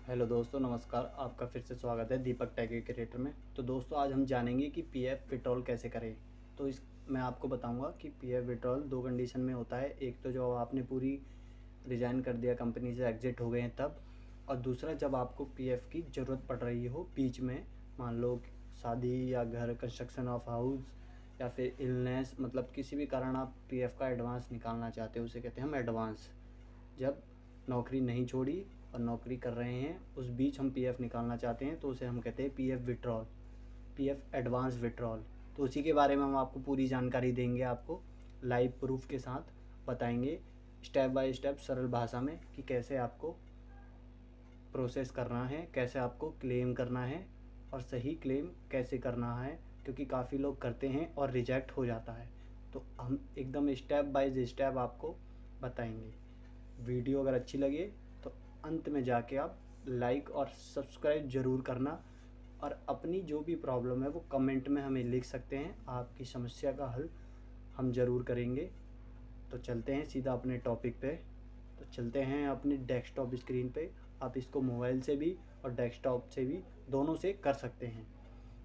Hello दोस्तों, नमस्कार। आपका फिर से स्वागत है दीपक टैग क्रिएटर में। तो दोस्तों, आज हम जानेंगे कि पीएफ विड्रॉल कैसे करें। तो इस मैं आपको बताऊंगा कि पीएफ विड्रॉल दो कंडीशन में होता है। एक तो जब आपने पूरी रिज़ाइन कर दिया, कंपनी से एग्जिट हो गए हैं तब, और दूसरा जब आपको पीएफ की ज़रूरत पड़ रही हो बीच में। मान लो शादी या घर, कंस्ट्रक्शन ऑफ हाउस, या फिर इलनेस, मतलब किसी भी कारण आप पीएफ का एडवांस निकालना चाहते हो, उसे कहते हैं हम एडवांस। जब नौकरी नहीं छोड़ी और नौकरी कर रहे हैं, उस बीच हम पीएफ निकालना चाहते हैं, तो उसे हम कहते हैं PF withdrawal, PF advance withdrawal. तो उसी के बारे में हम आपको पूरी जानकारी देंगे, आपको लाइव प्रूफ के साथ बताएंगे, स्टेप बाय स्टेप सरल भाषा में, कि कैसे आपको प्रोसेस करना है, कैसे आपको क्लेम करना है और सही क्लेम कैसे करना है, क्योंकि काफ़ी लोग करते हैं और रिजेक्ट हो जाता है। तो हम एकदम स्टेप बाय स्टेप आपको बताएंगे। वीडियो अगर अच्छी लगे तो अंत में जाके आप लाइक और सब्सक्राइब ज़रूर करना, और अपनी जो भी प्रॉब्लम है वो कमेंट में हमें लिख सकते हैं। आपकी समस्या का हल हम ज़रूर करेंगे। तो चलते हैं सीधा अपने टॉपिक पे। तो चलते हैं अपनी डेस्कटॉप स्क्रीन पे। आप इसको मोबाइल से भी और डेस्कटॉप से भी, दोनों से कर सकते हैं।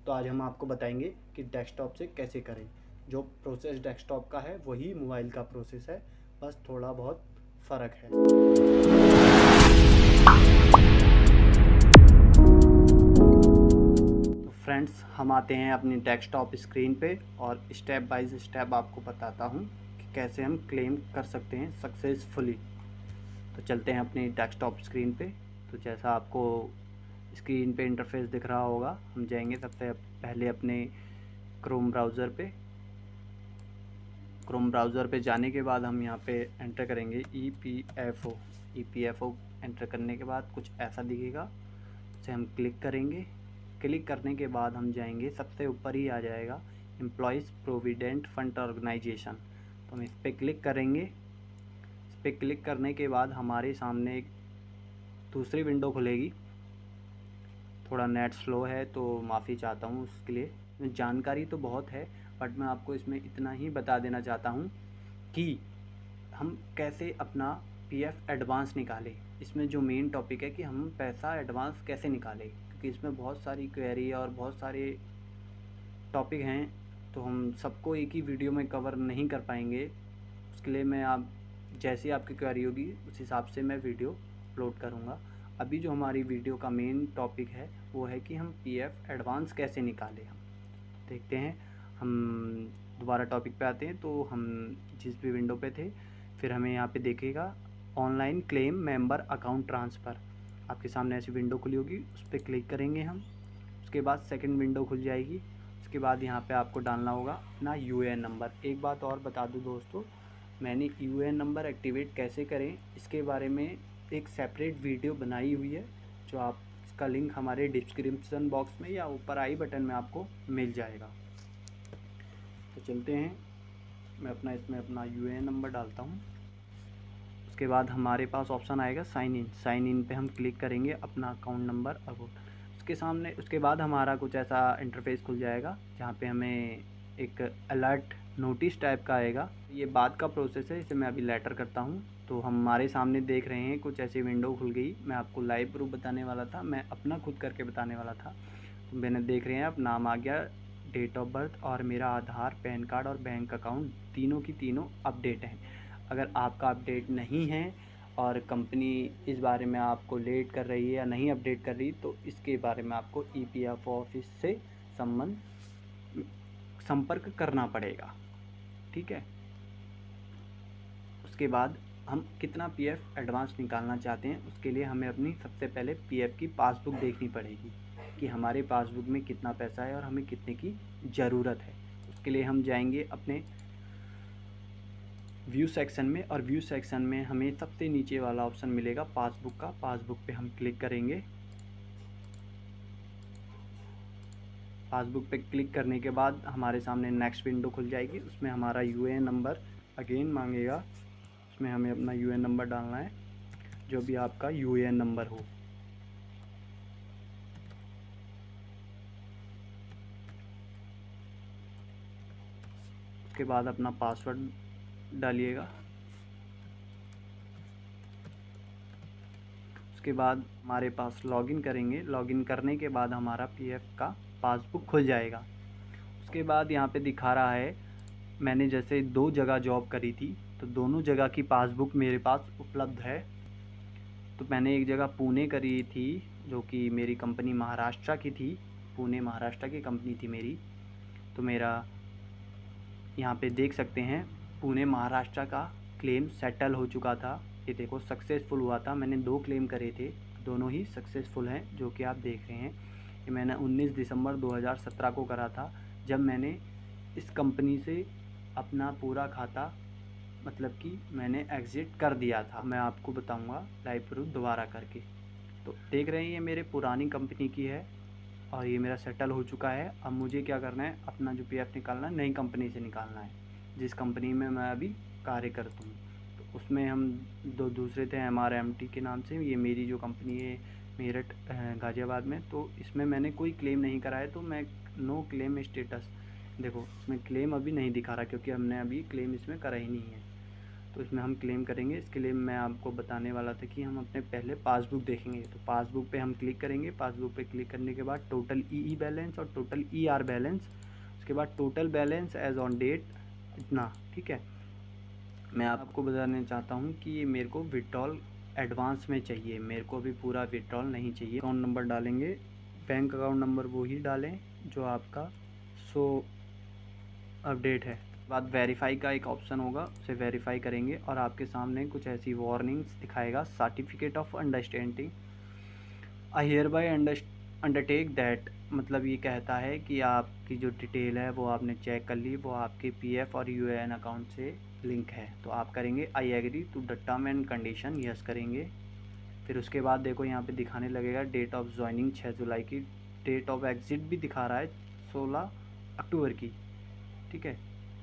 तो आज हम आपको बताएंगे कि डेस्कटॉप से कैसे करें। जो प्रोसेस डेस्कटॉप का है वही मोबाइल का प्रोसेस है, बस थोड़ा बहुत फ़र्क है। तो फ्रेंड्स, हम आते हैं अपनी डेस्कटॉप स्क्रीन पे और स्टेप बाय स्टेप आपको बताता हूँ कि कैसे हम क्लेम कर सकते हैं सक्सेसफुली। तो चलते हैं अपनी डेस्कटॉप स्क्रीन पे। तो जैसा आपको स्क्रीन पे इंटरफेस दिख रहा होगा, हम जाएंगे सबसे पहले अपने क्रोम ब्राउज़र पे जाने के बाद हम यहाँ पे एंटर करेंगे EPFO एंटर करने के बाद कुछ ऐसा दिखेगा, उसे हम क्लिक करेंगे। क्लिक करने के बाद हम जाएंगे, सबसे ऊपर ही आ जाएगा एम्प्लॉयज़ प्रोविडेंट फंड ऑर्गेनाइजेशन। तो हम इस पर क्लिक करेंगे। इस पर क्लिक करने के बाद हमारे सामने एक दूसरी विंडो खुलेगी। थोड़ा नेट स्लो है तो माफ़ी चाहता हूँ उसके लिए। जानकारी तो बहुत है, बट मैं आपको इसमें इतना ही बता देना चाहता हूँ कि हम कैसे अपना पीएफ एडवांस निकालें। इसमें जो मेन टॉपिक है कि हम पैसा एडवांस कैसे निकालें, क्योंकि इसमें बहुत सारी क्वेरी और बहुत सारे टॉपिक हैं, तो हम सबको एक ही वीडियो में कवर नहीं कर पाएंगे। उसके लिए मैं आप जैसी आपकी क्वेरी होगी उस हिसाब से मैं वीडियो अपलोड करूँगा। अभी जो हमारी वीडियो का मेन टॉपिक है वो है कि हम पीएफ एडवांस कैसे निकालें। हम देखते हैं। हम दोबारा टॉपिक पे आते हैं। तो हम जिस भी विंडो पे थे, फिर हमें यहाँ पे देखेगा online claim member account transfer. आपके सामने ऐसी विंडो खुली होगी, उस पर क्लिक करेंगे हम। उसके बाद सेकंड विंडो खुल जाएगी। उसके बाद यहाँ पे आपको डालना होगा अपना यूएएन नंबर। एक बात और बता दूँ दोस्तों, मैंने यूएएन नंबर एक्टिवेट कैसे करें इसके बारे में एक सेपरेट वीडियो बनाई हुई है, जो आप इसका लिंक हमारे डिस्क्रिप्शन बॉक्स में या ऊपर आई बटन में आपको मिल जाएगा। तो चलते हैं, मैं इसमें अपना यूएएन नंबर डालता हूँ। उसके बाद हमारे पास ऑप्शन आएगा साइन इन पे हम क्लिक करेंगे, अपना अकाउंट नंबर और वो उसके बाद हमारा कुछ ऐसा इंटरफेस खुल जाएगा, जहाँ पे हमें एक अलर्ट नोटिस टाइप का आएगा। ये बाद का प्रोसेस है, इसे मैं अभी लेटर करता हूँ। तो हमारे सामने देख रहे हैं कुछ ऐसी विंडो खुल गई। मैं आपको लाइव प्रूफ बताने वाला था, मैं अपना खुद करके बताने वाला था। तो मैंने देख रहे हैं अब नाम आ गया, डेट ऑफ बर्थ और मेरा आधार, पैन कार्ड और बैंक अकाउंट तीनों की तीनों अपडेट हैं। अगर आपका अपडेट नहीं है और कंपनी इस बारे में आपको लेट कर रही है या नहीं अपडेट कर रही, तो इसके बारे में आपको EPFO ऑफिस से संपर्क करना पड़ेगा। ठीक है। उसके बाद हम कितना पीएफ एडवांस निकालना चाहते हैं, उसके लिए हमें अपनी सबसे पहले पीएफ की पासबुक देखनी पड़ेगी कि हमारे पासबुक में कितना पैसा है और हमें कितने की ज़रूरत है। उसके लिए हम जाएंगे अपने व्यू सेक्शन में, और व्यू सेक्शन में हमें सबसे नीचे वाला ऑप्शन मिलेगा पासबुक का। पासबुक पे हम क्लिक करेंगे। पासबुक पे क्लिक करने के बाद हमारे सामने नेक्स्ट विंडो खुल जाएगी। उसमें हमारा यूएएन नंबर अगेन मांगेगा। उसमें हमें अपना यूएएन नंबर डालना है, जो भी आपका यूएएन नंबर हो। उसके बाद अपना पासवर्ड डालिएगा। उसके बाद हमारे पास लॉगिन करेंगे। लॉगिन करने के बाद हमारा पीएफ का पासबुक खुल जाएगा। उसके बाद यहाँ पे दिखा रहा है, मैंने जैसे 2 जगह जॉब करी थी तो दोनों जगह की पासबुक मेरे पास उपलब्ध है। तो मैंने एक जगह पुणे करी थी जो कि मेरी कंपनी महाराष्ट्र की थी, पुणे महाराष्ट्र की कंपनी थी मेरी। तो मेरा यहाँ पे देख सकते हैं पुणे महाराष्ट्र का क्लेम सेटल हो चुका था। ये देखो सक्सेसफुल हुआ था। मैंने 2 क्लेम करे थे, दोनों ही सक्सेसफुल हैं जो कि आप देख रहे हैं। ये मैंने 19 दिसंबर 2017 को करा था, जब मैंने इस कंपनी से अपना पूरा खाता मतलब कि मैंने एग्ज़िट कर दिया था। मैं आपको बताऊंगा लाइव प्रूफ दोबारा करके। तो देख रहे हैं ये मेरे पुरानी कंपनी की है और ये मेरा सेटल हो चुका है। अब मुझे क्या करना है, अपना जो पीएफ निकालना है नई कंपनी से निकालना है, जिस कंपनी में मैं अभी कार्य करता हूँ। तो उसमें हम दूसरे थे MRMT के नाम से। ये मेरी जो कंपनी है मेरठ गाज़ियाबाद में। तो इसमें मैंने कोई क्लेम नहीं करा है, तो मैं नो क्लेम स्टेटस, देखो इसमें क्लेम अभी नहीं दिखा रहा क्योंकि हमने अभी क्लेम इसमें करा ही नहीं है। तो इसमें हम क्लेम करेंगे। इसके लिए मैं आपको बताने वाला था कि हम अपने पहले पासबुक देखेंगे। तो पासबुक पे हम क्लिक करेंगे। पासबुक पे क्लिक करने के बाद टोटल ई बैलेंस और टोटल ER बैलेंस, उसके बाद total balance as on date इतना, ठीक है। मैं आपको बताना चाहता हूँ कि ये मेरे को विड्रॉल एडवांस में चाहिए, मेरे को अभी पूरा विड्रॉल नहीं चाहिए। अकाउंट नंबर डालेंगे, बैंक अकाउंट नंबर वो ही डालें जो आपका अपडेट है। बाद वेरीफाई का एक ऑप्शन होगा, उसे वेरीफाई करेंगे और आपके सामने कुछ ऐसी वार्निंग्स दिखाएगा। Certificate of understanding, I hear bye undertake that, मतलब ये कहता है कि आपकी जो डिटेल है वो आपने चेक कर ली, वो आपके पीएफ और यूएएन अकाउंट से लिंक है। तो आप करेंगे I agree to the term and condition, yes करेंगे। फिर उसके बाद देखो यहाँ पे दिखाने लगेगा डेट ऑफ ज्वाइनिंग 6 जुलाई की, डेट ऑफ एग्ज़िट भी दिखा रहा है 16 अक्टूबर की, ठीक है।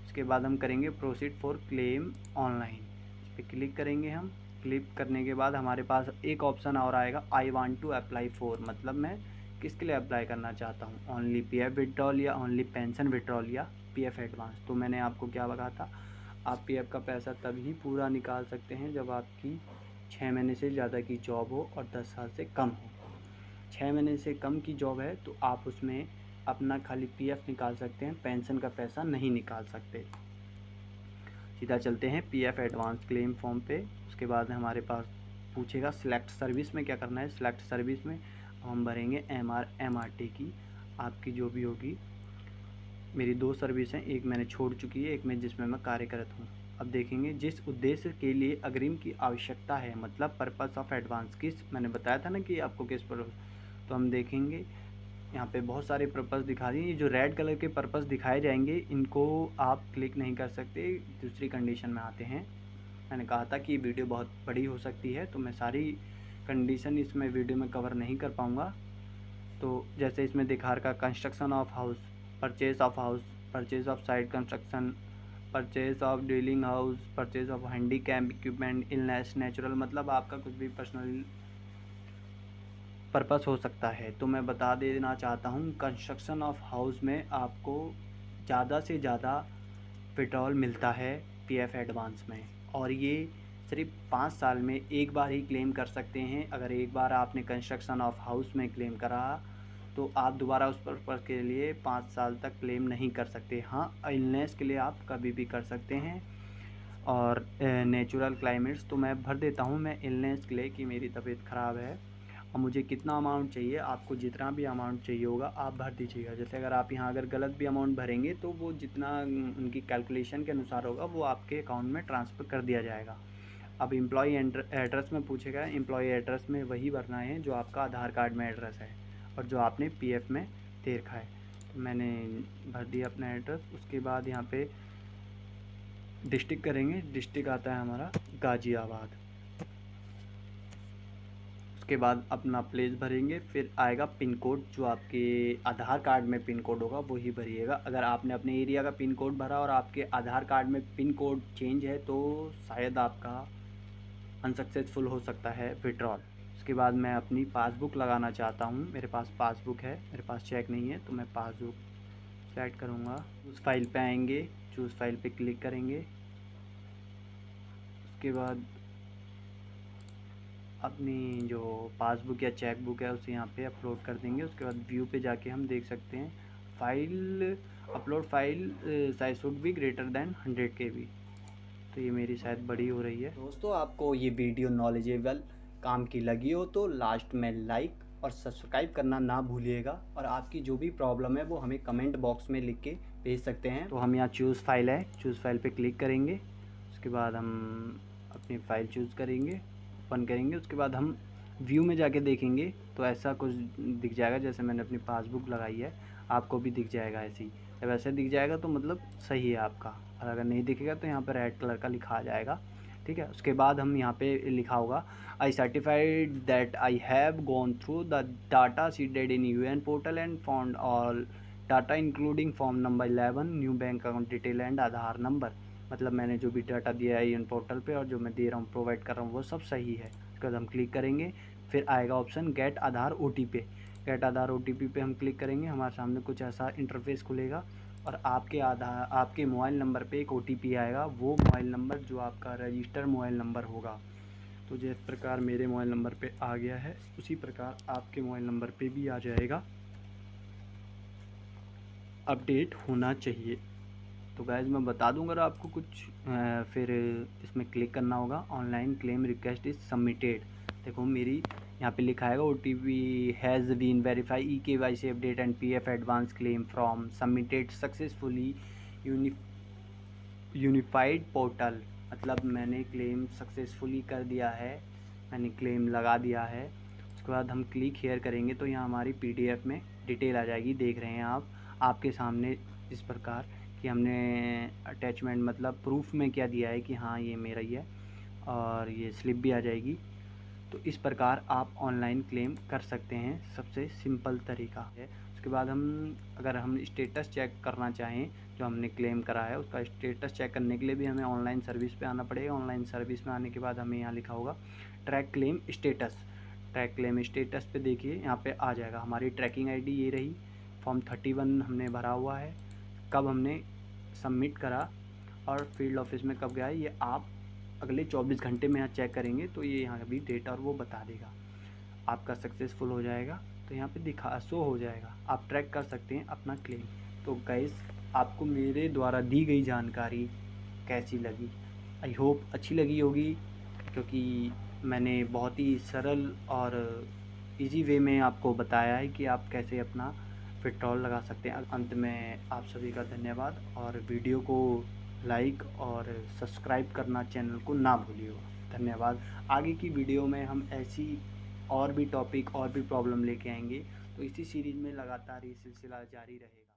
उसके बाद हम करेंगे प्रोसीड फॉर क्लेम ऑनलाइन, इस पर क्लिक करेंगे हम। क्लिक करने के बाद हमारे पास एक ऑप्शन और आएगा, I want to apply for, मतलब मैं किसके लिए अप्लाई करना चाहता हूँ, ओनली पीएफ विड्रॉल या ओनली पेंशन विड्रॉल या पीएफ एडवांस। तो मैंने आपको क्या बताया था, आप पीएफ का पैसा तभी पूरा निकाल सकते हैं जब आपकी 6 महीने से ज़्यादा की जॉब हो और 10 साल से कम हो। 6 महीने से कम की जॉब है तो आप उसमें अपना खाली पीएफ निकाल सकते हैं, पेंशन का पैसा नहीं निकाल सकते। सीधा चलते हैं पीएफ एडवांस क्लेम फॉर्म पे। उसके बाद हमारे पास पूछेगा सिलेक्ट सर्विस में क्या करना है। सिलेक्ट सर्विस में हम भरेंगे MRT की, आपकी जो भी होगी। मेरी 2 सर्विस हैं, एक मैंने छोड़ चुकी है, एक में जिसमें मैं कार्यरत हूँ। अब देखेंगे जिस उद्देश्य के लिए अग्रिम की आवश्यकता है, मतलब पर्पस ऑफ एडवांस, किस, मैंने बताया था ना कि आपको किस पर। तो हम देखेंगे यहाँ पे बहुत सारे पर्पस दिखा दिए। ये जो रेड कलर के पर्पस दिखाए जाएंगे इनको आप क्लिक नहीं कर सकते। दूसरी कंडीशन में आते हैं, मैंने कहा था कि वीडियो बहुत बड़ी हो सकती है तो मैं सारी कंडीशन इसमें वीडियो में कवर नहीं कर पाऊँगा। तो जैसे इसमें दिखा रखा construction of house, purchase of house, purchase of site construction, purchase of dealing house, purchase of handicap equipment, illness natural, मतलब आपका कुछ भी पर्सनल पर्पस हो सकता है। तो मैं बता देना चाहता हूँ कंस्ट्रक्शन ऑफ हाउस में आपको ज़्यादा से ज़्यादा विड्रॉल मिलता है पीएफ एडवांस में, और ये सिर्फ 5 साल में एक बार ही क्लेम कर सकते हैं। अगर एक बार आपने कंस्ट्रक्शन ऑफ हाउस में क्लेम करा तो आप दोबारा उस पर्पस के लिए 5 साल तक क्लेम नहीं कर सकते। हाँ, इलनेस के लिए आप कभी भी कर सकते हैं, और नेचुरल क्लाइमेट्स तो मैं भर देता हूँ मैं इलनेस के लिए कि मेरी तबीयत ख़राब है और मुझे कितना अमाउंट चाहिए। आपको जितना भी अमाउंट चाहिए होगा आप भर दीजिएगा। जैसे अगर आप यहाँ अगर गलत भी अमाउंट भरेंगे तो वो जितना उनकी कैलकुलेशन के अनुसार होगा वो आपके अकाउंट में ट्रांसफ़र कर दिया जाएगा। अब एम्प्लॉई एड्रेस में पूछेगा, एम्प्लॉई एड्रेस में वही भरना है जो आपका आधार कार्ड में एड्रेस है और जो आपने पीएफ में दे रखा है। तो मैंने भर दिया अपना एड्रेस। उसके बाद यहाँ पे डिस्ट्रिक्ट करेंगे, डिस्ट्रिक्ट आता है हमारा गाज़ियाबाद। उसके बाद अपना प्लेस भरेंगे, फिर आएगा पिन कोड, जो आपके आधार कार्ड में पिन कोड होगा वही भरिएगा। अगर आपने अपने एरिया का पिन कोड भरा और आपके आधार कार्ड में पिन कोड चेंज है तो शायद आपका अनसक्सेसफुल हो सकता है विड्रॉल। उसके बाद मैं अपनी पासबुक लगाना चाहता हूँ, मेरे पास पासबुक है, मेरे पास चेक नहीं है, तो मैं पासबुक सेलेक्ट करूँगा। उस फाइल पे आएंगे, चूज़ फाइल पे क्लिक करेंगे। उसके बाद अपनी जो पासबुक या चेक बुक है उसे यहाँ पे अपलोड कर देंगे। उसके बाद व्यू पे जाके हम देख सकते हैं file upload file size should be greater than 100 KB। तो ये मेरी शायद बड़ी हो रही है। दोस्तों आपको ये वीडियो नॉलेजेबल काम की लगी हो तो लास्ट में लाइक और सब्सक्राइब करना ना भूलिएगा, और आपकी जो भी प्रॉब्लम है वो हमें कमेंट बॉक्स में लिख के भेज सकते हैं। तो हम यहाँ चूज़ फाइल है, चूज़ फाइल पे क्लिक करेंगे। उसके बाद हम अपनी फ़ाइल चूज़ करेंगे, ओपन करेंगे। उसके बाद हम व्यू में जाके देखेंगे तो ऐसा कुछ दिख जाएगा, जैसे मैंने अपनी पासबुक लगाई है आपको भी दिख जाएगा ऐसे ही। जब ऐसे दिख जाएगा तो मतलब सही है आपका, और अगर नहीं दिखेगा तो यहाँ पर रेड कलर का लिखा आ जाएगा, ठीक है। उसके बाद हम यहाँ पे लिखा होगा आई certified that I have gone through the data seeded in UN portal and found all data including form number 11 new bank account detail and Aadhaar number. मतलब मैंने जो भी डाटा दिया है इन पोर्टल पे और जो मैं दे रहा हूँ प्रोवाइड कर रहा हूँ वो सब सही है। उसके बाद हम क्लिक करेंगे, फिर आएगा ऑप्शन गेट आधार OTP। गेट आधार OTP पे हम क्लिक करेंगे, हमारे सामने कुछ ऐसा इंटरफेस खुलेगा और आपके मोबाइल नंबर पे एक OTP आएगा। वो मोबाइल नंबर जो आपका रजिस्टर मोबाइल नंबर होगा, तो जिस प्रकार मेरे मोबाइल नंबर पे आ गया है उसी प्रकार आपके मोबाइल नंबर पे भी आ जाएगा। अपडेट होना चाहिए। तो गाइज मैं बता दूंगा अगर आपको कुछ फिर इसमें क्लिक करना होगा। Online claim request is submitted. देखो मेरी यहाँ पे लिखा है OTP has been verify eKYC update and PF advance claim from submitted successfully unified portal. मतलब मैंने क्लेम सक्सेसफुली कर दिया है, मैंने क्लेम लगा दिया है। उसके बाद हम क्लिक हेयर करेंगे तो यहाँ हमारी PDF में डिटेल आ जाएगी। देख रहे हैं आप आपके सामने इस प्रकार कि हमने अटैचमेंट मतलब प्रूफ में क्या दिया है कि हाँ ये मेरा ही है, और ये स्लिप भी आ जाएगी। तो इस प्रकार आप ऑनलाइन क्लेम कर सकते हैं, सबसे सिंपल तरीका है। उसके बाद अगर हम स्टेटस चेक करना चाहें जो हमने क्लेम करा है उसका स्टेटस चेक करने के लिए भी हमें ऑनलाइन सर्विस पे आना पड़ेगा। ऑनलाइन सर्विस में आने के बाद हमें यहाँ लिखा होगा track claim status. Track claim status पे देखिए यहाँ पे आ जाएगा हमारी ट्रैकिंग ID ये रही। फॉर्म 31 हमने भरा हुआ है, कब हमने सबमिट करा और फील्ड ऑफिस में कब गया है ये आप अगले 24 घंटे में यहाँ चेक करेंगे तो ये यहाँ भी डेट और वो बता देगा। आपका सक्सेसफुल हो जाएगा तो यहाँ पे शो हो जाएगा, आप ट्रैक कर सकते हैं अपना क्लेम। तो गाइस आपको मेरे द्वारा दी गई जानकारी कैसी लगी? आई होप अच्छी लगी होगी, क्योंकि मैंने बहुत ही सरल और इजी वे में आपको बताया है कि आप कैसे अपना पेट्रोल लगा सकते हैं। अंत में आप सभी का धन्यवाद, और वीडियो को लाइक और सब्सक्राइब करना चैनल को ना भूलिएगा। धन्यवाद। आगे की वीडियो में हम ऐसी और भी टॉपिक और भी प्रॉब्लम लेके आएंगे, तो इसी सीरीज़ में लगातार ये सिलसिला जारी रहेगा।